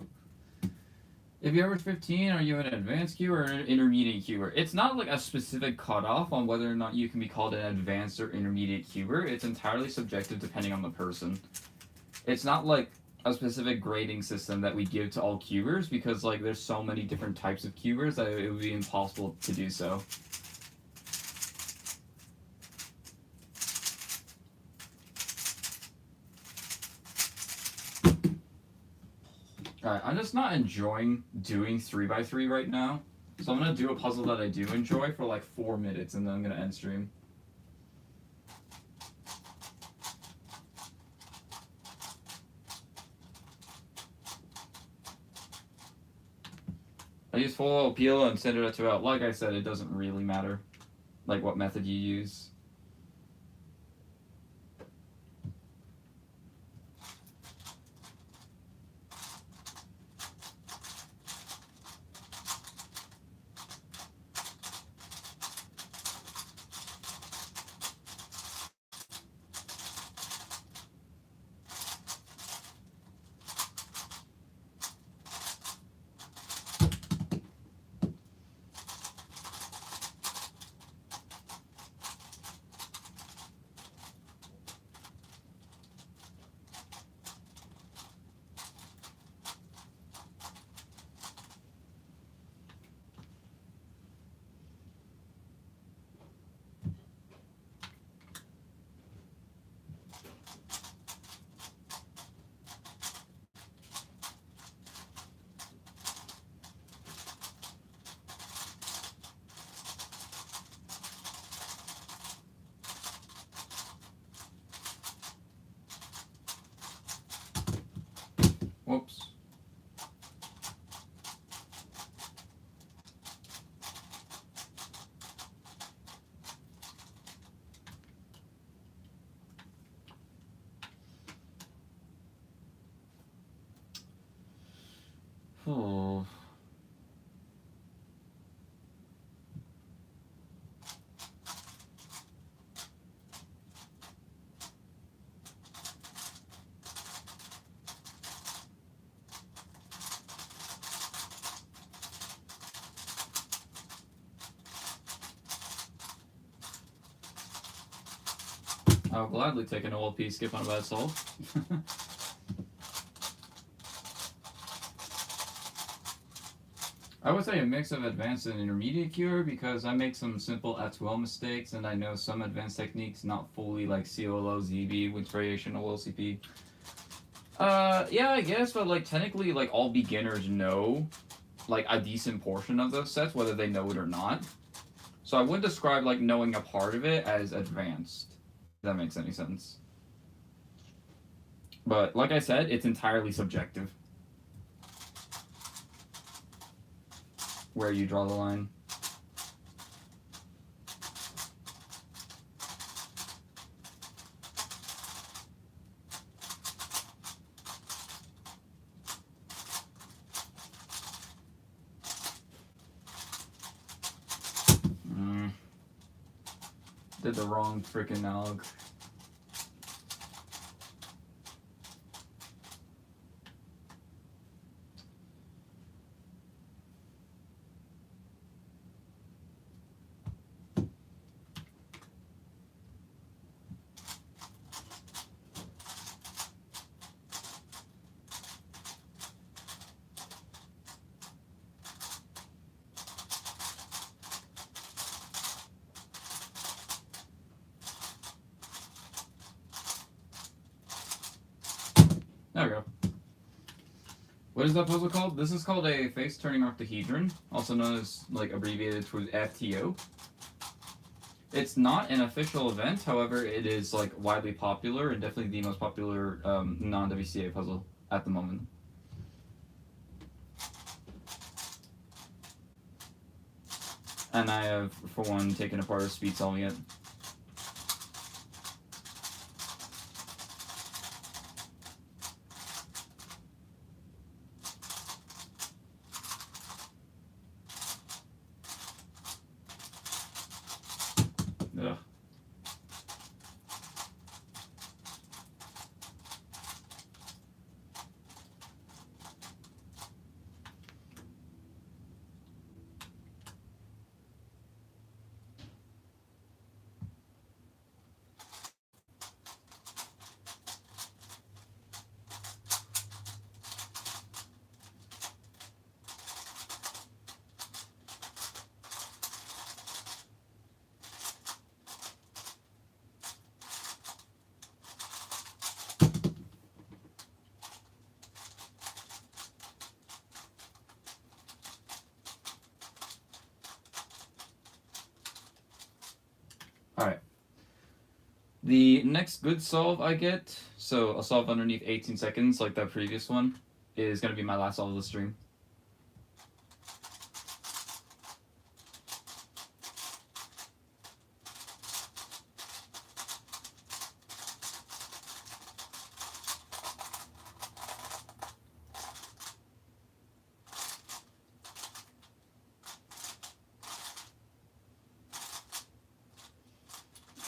Speaker 1: If you average 15, are you an advanced queuer or an intermediate queuer? It's not like a specific cutoff on whether or not you can be called an advanced or intermediate queuer. It's entirely subjective depending on the person. It's not like a specific grading system that we give to all queuers because like there's so many different types of queuers that it would be impossible to do so. Alright, I'm just not enjoying doing 3x3 right now. So I'm gonna do a puzzle that I do enjoy for like 4 minutes and then I'm gonna end stream. I use full appeal and send it out. Like I said, it doesn't really matter like what method you use. Whoops. Oh. I'll gladly take an OLP skip on a bad solve. I would say a mix of advanced and intermediate queuer because I make some simple at-will mistakes and I know some advanced techniques, not fully like COLO, ZB with variation OLCP. Yeah, I guess, but like technically like all beginners know like a decent portion of those sets, whether they know it or not. So I wouldn't describe like knowing a part of it as advanced, if that makes any sense. But like I said, it's entirely subjective where you draw the line. Did the wrong freaking alg. There we go. What is that puzzle called? This is called a face-turning octahedron, also known as, like, abbreviated to FTO. It's not an official event, however, it is, like, widely popular and definitely the most popular non-WCA puzzle at the moment. And I have, for one, taken apart a speed solving it. Ugh. The next good solve I get, so a solve underneath 18 seconds, like that previous one, is going to be my last solve of the stream.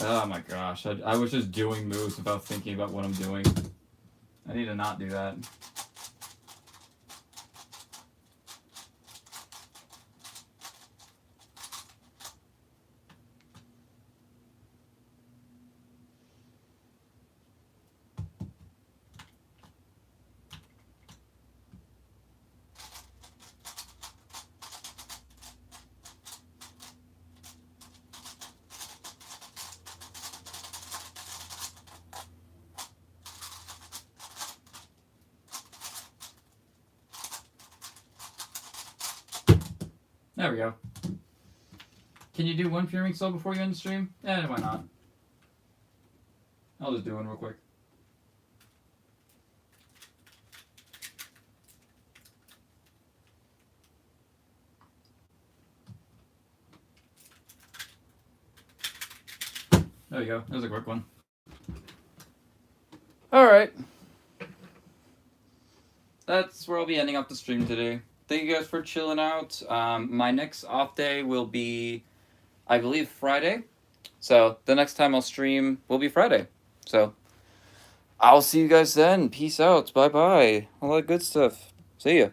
Speaker 1: Oh my gosh, I was just doing moves without thinking about what I'm doing. I need to not do that. There we go. Can you do one Fearing Soul before you end the stream? Eh, why not? I'll just do one real quick. There we go. That was a quick one. Alright. That's where I'll be ending up the stream today. Thank you guys for chilling out. My next off day will be, I believe, Friday. So the next time I'll stream will be Friday. So I'll see you guys then. Peace out. Bye-bye. All that good stuff. See ya.